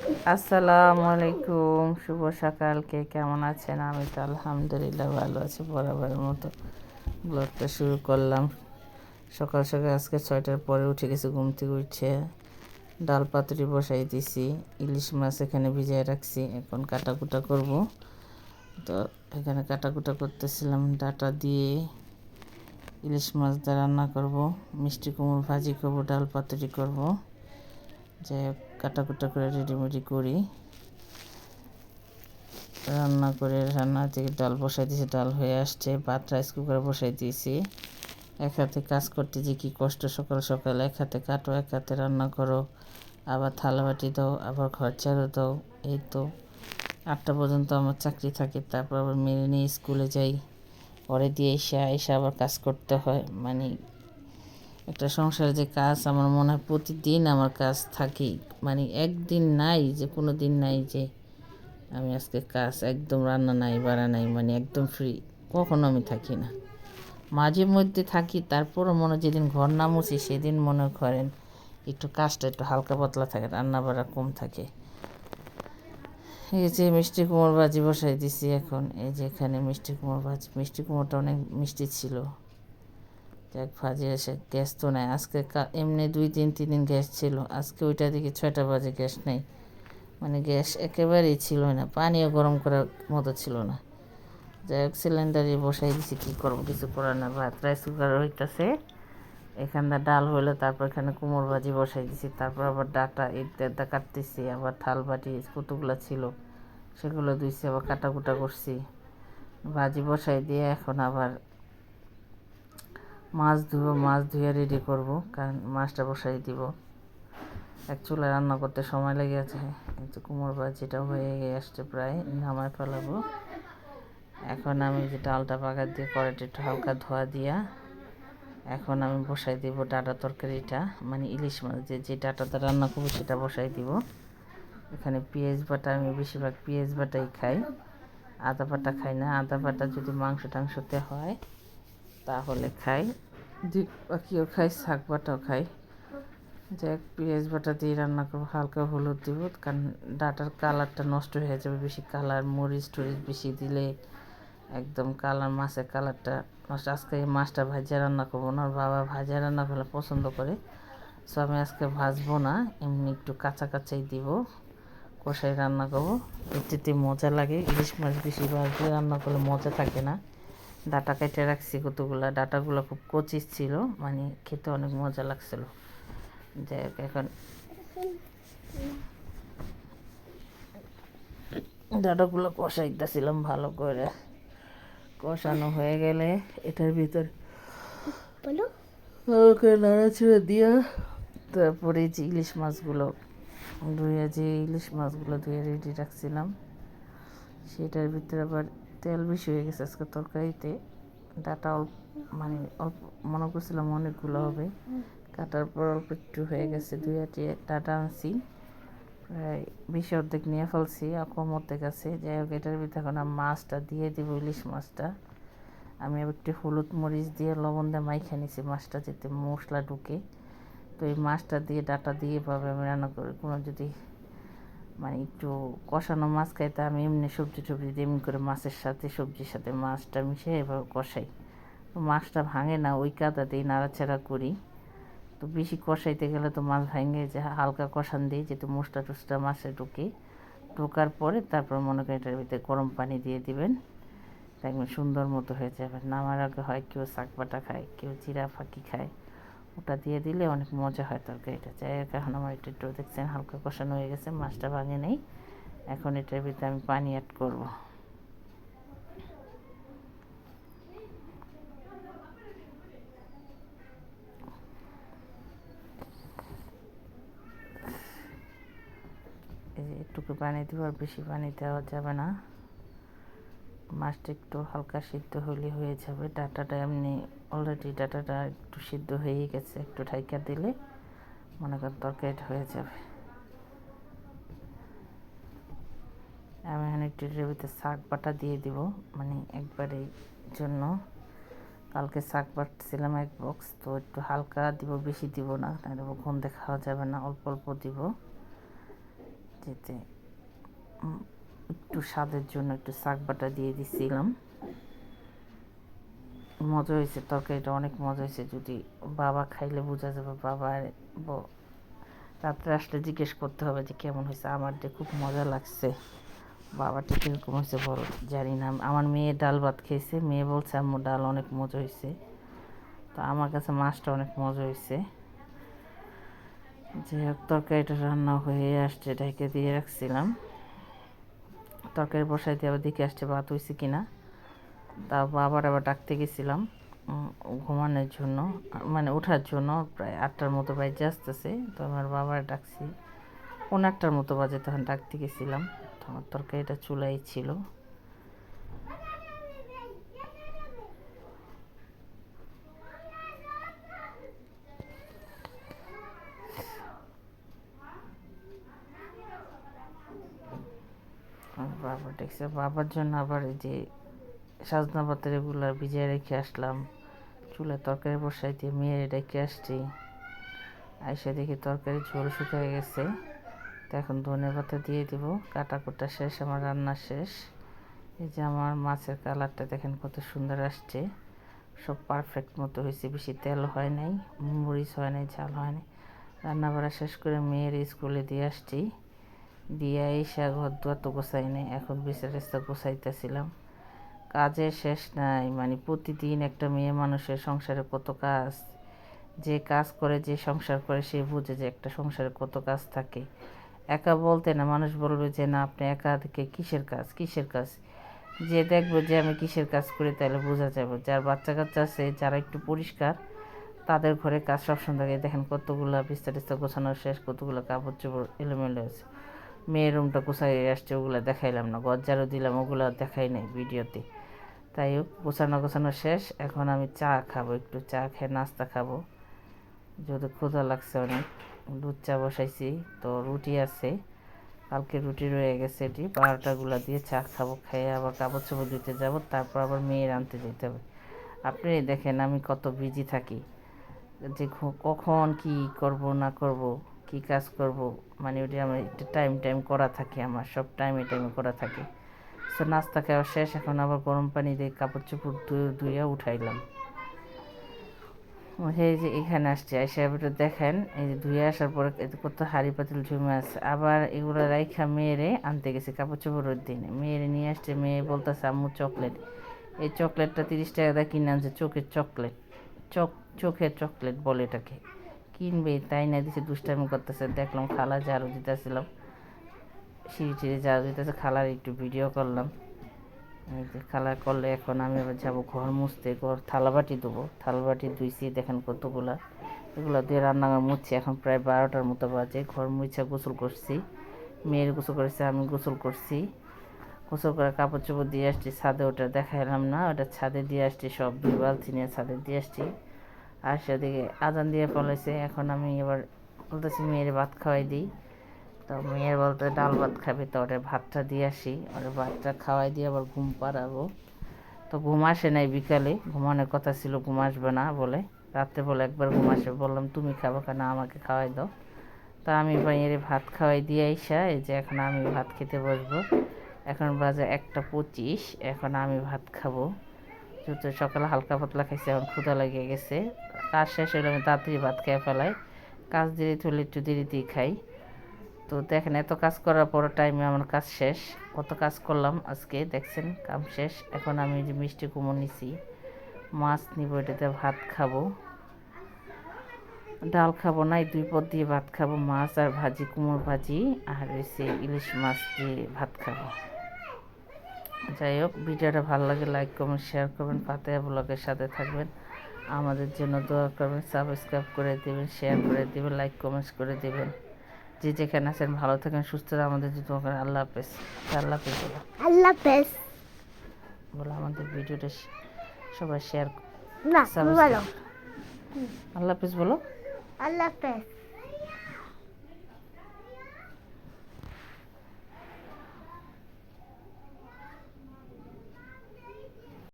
আসসালামু আলাইকুম, শুভ সকাল। কে কেমন আছেন? আমি তো আলহামদুলিল্লাহ ভালো আছি। বরাবরের মতো ব্লগটা শুরু করলাম। সকাল সকাল আজকে 6টার পরে উঠে গেছি, ঘুম থেকে উঠে ডাল পাতুরি বসাই দিছি। ইলিশ মাছ এখানে ভিজিয়ে রাখছি, এখন কাটাকুটা করব। তো এখানে কাটাকুটা করতেছিলাম, ডাটা দিয়ে ইলিশ মাছ দিয়ে রান্না করব, মিষ্টি কুমড়ো ভাজি করব, ডাল পাতুরি করব। যে কাটাকুটা করে রেডিমেডি করি, রান্না থেকে ডাল বসাই দিয়েছি, ডাল হয়ে আসছে। ভাত রাইস কুকারে বসাই দিয়েছি। এক হাতে কাজ করতে যে কী কষ্ট, সকাল সকাল এক হাতে কাটো, এক হাতে রান্না করো, আবার থালাবাটি দাও, আবার ঘর ঝাড়ু দাও। এই তো 8টা পর্যন্ত আমার চাকরি থাকে, তারপর আবার মেরে নিয়ে স্কুলে যাই। পরে দিয়ে এসে আবার কাজ করতে হয়। মানে একটা সংসারে যে কাজ, আমার মনে হয় প্রতিদিন আমার কাজ থাকেই। মানে একদিন নাই যে, কোনো দিন নাই যে আমি আজকে কাজ একদম রান্না নাই, বাড়া নাই, মানে একদম ফ্রি। কখনো আমি থাকি না, মাঝে মধ্যে থাকি। তারপরও যেদিন ঘর না মুছি সেদিন মনে করেন একটু কাজটা একটু হালকা পাতলা থাকে, রান্না বাড়া কম থাকে। এই যে মিষ্টি কুমড়ো ভাজি বসাই দিছি এখন। এই যে এখানে মিষ্টি কুমড়ো ভাজি, মিষ্টি কুমড়োটা অনেক মিষ্টি ছিল। যাক, ভাজি এসে গ্যাস তো নাই আজকে। এমনি 2-3 দিন গ্যাস ছিল, আজকে ওইটা দেখি 6টা বাজে গ্যাস নেই। মানে গ্যাস একেবারেই ছিল না, পানিও গরম করার মতো ছিল না। যাই হোক, সিলিন্ডারে বসাই দিছি, কী করবো, কিছু করার না। ভাত রাইস কুকার হইতেছে, এখানটা ডাল হইলো, তারপর এখানে কুমড়ো ভাজি বসাই দিছি। তারপর আবার ডাটা ইত্যাদি কাটতেছি, আবার থাল বাটি কতগুলো ছিল সেগুলো ধুইছি, আবার কাটাকুটা করছি। ভাজি বসাই দিয়ে এখন আবার মাছ ধুবো, মাছ ধুয়ে রেডি করব, কারণ মাছটা বসাই দিব। এক চুলায় রান্না করতে সময় লেগে আছে। কিন্তু কুমড়ো ভাজিটা হয়ে আসছে, প্রায় নামায় ফেলাবো। এখন আমি যে ডালটা পাকা দিয়ে কড়াইটা একটু হালকা ধোয়া দিয়া এখন আমি বসাই দিব ডাটা তরকারিটা, মানে ইলিশ মাছ যে ডাটাটা রান্না করবো সেটা বসাই দিব। এখানে পেঁয়াজ বাটা, আমি বেশিরভাগ পেঁয়াজ বাটাই খাই, আদা বাটা খাই না। আদা বাটা যদি মাংস টাংসতে হয় তাহলে খাই, বাকিও খাই, শাক বাটাও খাই। যাই পেঁয়াজ বাটা দিয়ে রান্না করবো, হালকা হলুদ দিব, কারণ ডাটার কালারটা নষ্ট হয়ে যাবে বেশি। কালার মরিচ টরিচ বেশি দিলে একদম কালার, মাছের কালারটা নষ্ট। আজকে এই মাছটা ভাজা রান্না করবো না, ওর বাবা ভাজা রান্না করলে পছন্দ করে। সো আমি আজকে ভাজবো না, এমনি একটু কাঁচা কাঁচাই দিব, কষাই রান্না করবো। এতে মজা লাগে। ইলিশ মাছ বেশি ভাজলে রান্না করলে মজা থাকে না। ডাটা কেটে রাখছি কতগুলো, ডাটাগুলো খুব কচি ছিল, মানে খেতে অনেক মজা লাগছিল। যাই হোক, এখন ডাটাগুলো কষাইতেছিলাম ভালো করে। কষানো হয়ে গেলে এটার ভিতর ওকে নাড়াচাড়া দিয়া তারপরে যে ইলিশ মাছগুলো ধুয়ে রেডি রাখছিলাম সেটার ভিতরে আবার তেল বেশি হয়ে গেছে আজকে তরকারিতে। ডাটা অল্প, মানে অল্প মনে করছিলাম অনেকগুলো হবে, কাটার পর অল্প একটু হয়ে গেছে। 2-8 ডাটা আনছি, প্রায় 20 অর্ধেক নিয়ে ফেলছি, আর কম অর্ধেক আছে। যাই হোক, এটার ভিতরে এখন মাছটা দিয়ে দিব, ইলিশ মাছটা। আমি আবার একটু হলুদ মরিচ দিয়ে লবণ দিয়ে মাইখা নিছি মাছটা, যাতে মশলা ঢুকে। তো এই মাছটা দিয়ে ডাটা দিয়ে এভাবে আমি রান্না করি। কোনো যদি মানে একটু কষানো মাছ খাইতে, আমি এমনি সবজি টবজি দিয়ে এমনি করে মাছের সাথে সবজির সাথে মাছটা মিশিয়ে এভাবে কষাই। তো মাছটা ভাঙে না, ওই কাদা দিয়ে নাড়াচাড়া করি। তো বেশি কষাইতে গেলে তো মাছ ভাঙে যায়, হালকা কষান দিই যেহেতু মশলা টসলা মাছে ঢোকার পরে তারপর মনে করেন এটার ভিতরে গরম পানি দিয়ে দিবেন, দেখবেন সুন্দর মতো হয়ে যাবে। নামার আগে হয় কেউ শাক বাটা খায়, কেউ জিরা ফাঁকি খায়, ওটা দিয়ে দিলে অনেক মজা হয় তরকারিটা। যাই হোক, এখন আমার এটা একটু দেখছেন হালকা কষানো হয়ে গেছে, মাছটা ভাঙে নেই। এখন এটার ভিতরে আমি পানি অ্যাড করব। এই যে একটুকু পানি দিব, আর বেশি পানি দেওয়া যাবে না। মাছটা একটু হালকা সিদ্ধ হলে হয়ে যাবে। ডাটাটা এমনি অলরেডি ডাটাটা একটু সিদ্ধ হয়েই গেছে, একটু ঢাইকা দিলে মনে করেন তরকারিটা হয়ে যাবে। আমি এখানে একটু এটার ভিতরে শাক বাটা দিয়ে দিব, মানে একবারের জন্য। কালকে শাক বাটছিলাম 1 বক্স, তো একটু হালকা দিব, বেশি দিব না, তাহলে গন্ধে খাওয়া যাবে না, অল্প অল্প দিব। যেতে একটু স্বাদের জন্য একটু শাক বাটা দিয়ে দিছিলাম। মজা হয়েছে, তরকারিটা অনেক মজা হয়েছে। যদি বাবা খাইলে বোঝা যাবে। বাবা রাত্রে আসলে জিজ্ঞেস করতে হবে যে কেমন হয়েছে। আমার যে খুব মজা লাগছে। বাবাটা কীরকম হয়েছে বলো, জানি না। আমার মেয়ে ডাল ভাত খেয়েছে, মেয়ে বলছে আম্মু ডাল অনেক মজা হয়েছে। তো আমার কাছে মাছটা অনেক মজা হয়েছে। যে তরকারিটা রান্না হয়ে আসছে, ঢেকে দিয়ে রাখছিলাম। তরকারি বসাই দিয়ে আবার দেখে আসছে ভাত হয়েছে কিনা। তারপর আবার ডাকতে গেছিলাম ঘুমানোর জন্য, মানে ওঠার জন্য। প্রায় 8টার মতো বাজে আসতেছে। তো আমার বাবার ডাকছি 9:30টার মতো বাজে, তখন ডাকতে গেছিলাম। তো আমার তরকারিটা চুলাই ছিল। বাবা দেখছে, বাবার জন্য আবার এই যে সাজনা পাতা এগুলো ভিজিয়ে রেখে আসলাম। চুলায় তরকারি বসাই দিয়ে মেয়ের রেখে আসছি। আইসা দেখি তরকারি ঝোল শুকিয়ে গেছে। তো এখন ধনে পাতা দিয়ে দিব। কাটা কুটা শেষ, আমার রান্না শেষ। এই যে আমার মাছের কালারটা দেখেন কত সুন্দর আসছে। সব পারফেক্ট মতো হয়েছে, বেশি তেল হয় নাই, মরিচ হয় নাই, ঝাল হয় নাই। রান্না বাড়া শেষ করে মেয়ের স্কুলে দিয়ে আসছি। দিয়ে এসে ঘর দুয়ার তো গোছাই নাই, এখন বিছানা গোছাইতেছিলাম। কাজের শেষ নাই, মানে প্রতিদিন একটা মেয়ে মানুষের সংসারে কত কাজ। যে কাজ করে, যে সংসার করে, সে বুঝে যে একটা সংসারে কত কাজ থাকে। একা বলতে না, মানুষ বলবে যে না আপনি একা থেকে কিসের কাজ, কিসের কাজ। যে দেখবো যে আমি কিসের কাজ করি, তাহলে বোঝা যাবে। যার বাচ্চা কাচ্চা আছে, যারা একটু পরিষ্কার, তাদের ঘরে কাজ সবসময় থাকে। দেখেন কতগুলো বিস্তার টিস্তার গোছানো শেষ, কতগুলো কাপড় চোপড় এলোমেলো আছে। মেয়ের রুমটা গোছাই আসছে, ওগুলো দেখাইলাম না। ঘর ঝাড়ু দিলাম, ওগুলো দেখাই নাই ভিডিওতে। তাই হোক, গোছানো শেষ। এখন আমি চা খাবো, একটু চা খেয়ে নাস্তা খাবো। যেহেতু ক্ষুধা লাগছে অনেক, দুধ চা বসাইছি। তো রুটি আছে, কালকে রুটি রয়ে গেছে, এটি 12টাগুলো দিয়ে চা খাবো। খেয়ে আবার কাপড় চোপড় দিতে যাবো, তারপর আবার মেয়ের আনতে যেতে হবে। আপনি দেখেন আমি কত বিজি থাকি, যে কখন কি করব না করব, কি কাজ করব, মানে ওটি আমার একটা টাইম করা থাকে। আমার সব টাইমে করা থাকে। তো নাস্তা খাওয়া শেষ, এখন আবার গরম পানি দিয়ে কাপড় চোপড় ধুয়ে উঠাইলাম। এই যে এখানে আসছে, এসে একটু দেখেন এই যে ধুয়ে আসার পরে কত হাঁড়ি পাতিল জমে আছে। আবার এগুলো রাইখা মেয়েরে আনতে গেছে কাপড় চোপড়ের দিনে। মেয়েরে নিয়ে আসছে, মেয়ে বলতেছে আম্মু চকলেট। এই চকলেটটা 30 টাকা দিয়ে কিনে আনছে, চোখের চকলেট। চোখের চকলেট বলে এটাকে। কিনবে তাই না দিছে, দুষ্টামি করতেছে। দেখলাম খালা ঝাড়ু দিতেছিলাম, সিঁড়ি ঝাড়ু দিতেছে, খালার একটু ভিডিও করলাম। এই যে কালার করলে এখন আমি আবার যাবো ঘর মুছতে, ঘর থালাবাটি দেবো। থালাবাটি ধুইছি, দেখেন কতগুলা। এগুলো দিয়ে রান্নাঘর মুছছি। এখন প্রায় 12টার মতো বাজে। ঘর মুছা গোসল করছি, মেয়ের গোসল করেছে, আমি গোসল করছি। গোসল করে কাপড় চোপড় দিয়ে আসছি ছাদে। ওটা দেখাইলাম না, ওটা ছাদে দিয়ে আসছি। সব দুই বালতি নিয়ে ছাদে দিয়ে আসছি। আর সেদিকে আজান দিয়ে ফলাইছে। এখন আমি এবার বলতেছি মেয়ের ভাত খাওয়াই দিই। তো মেয়ের বলতে ডাল ভাত খাবে, তো ওটা ভাতটা দিয়ে আসি। ওটা ভাতটা খাওয়াই দিয়ে আবার ঘুম পাড়াবো। তো ঘুম আসে নাই, বিকালে ঘুমানোর কথা ছিল, ঘুম আসবে না বলে। রাত্রে বলে একবার ঘুম আসে, বললাম তুমি খাবো কেন, আমাকে খাওয়াই দাও। তা আমি মেয়ের ভাত খাওয়াই দিয়ে আইসা এই যে এখন আমি ভাত খেতে বসবো। এখন বাজে 1:25। এখন আমি ভাত খাবো। যেহেতু সকালে হালকা পাতলা খাইছি, এখন ক্ষুধা লেগে গেছে। কাজ শেষ হলে আমি তাড়াতাড়ি ভাত খেয়ে ফেলাই। কাজ দেরিতে হলে একটু দেরিতেই খাই। তো দেখেন এত কাজ করার পর টাইমে আমার কাজ শেষ। কত কাজ করলাম আজকে, দেখছেন কাম শেষ। এখন আমি যে মিষ্টি কুমড়ো নিছি, মাছ নিব, এটাতে ভাত খাবো। ডাল খাবো না, এই 2 পদ দিয়ে ভাত খাবো। মাছ আর ভাজি, কুমড়ো ভাজি, আর হচ্ছে ইলিশ মাছ দিয়ে ভাত খাবো। যাই হোক, ভিডিওটা ভালো লাগে লাইক কমেন্ট শেয়ার করবেন, ফাতেহা ব্লগের সাথে থাকবেন, আমাদের জন্য দোয়া করবেন, সাবস্ক্রাইব করে দেবেন, শেয়ার করে দেবেন, লাইক কমেন্টস করে দেবেন। যে যেখানে আছেন ভালো থাকেন, সুস্থ থাকেন, আমাদের জন্য দোয়া করেন। আল্লাহ হাফেজ। আল্লাহ হাফেজ বলো, আল্লাহ হাফেজ বলো। আমাদের ভিডিওটা সবাই শেয়ার, না বলো আল্লাহ হাফেজ বলো, আল্লাহ হাফেজ।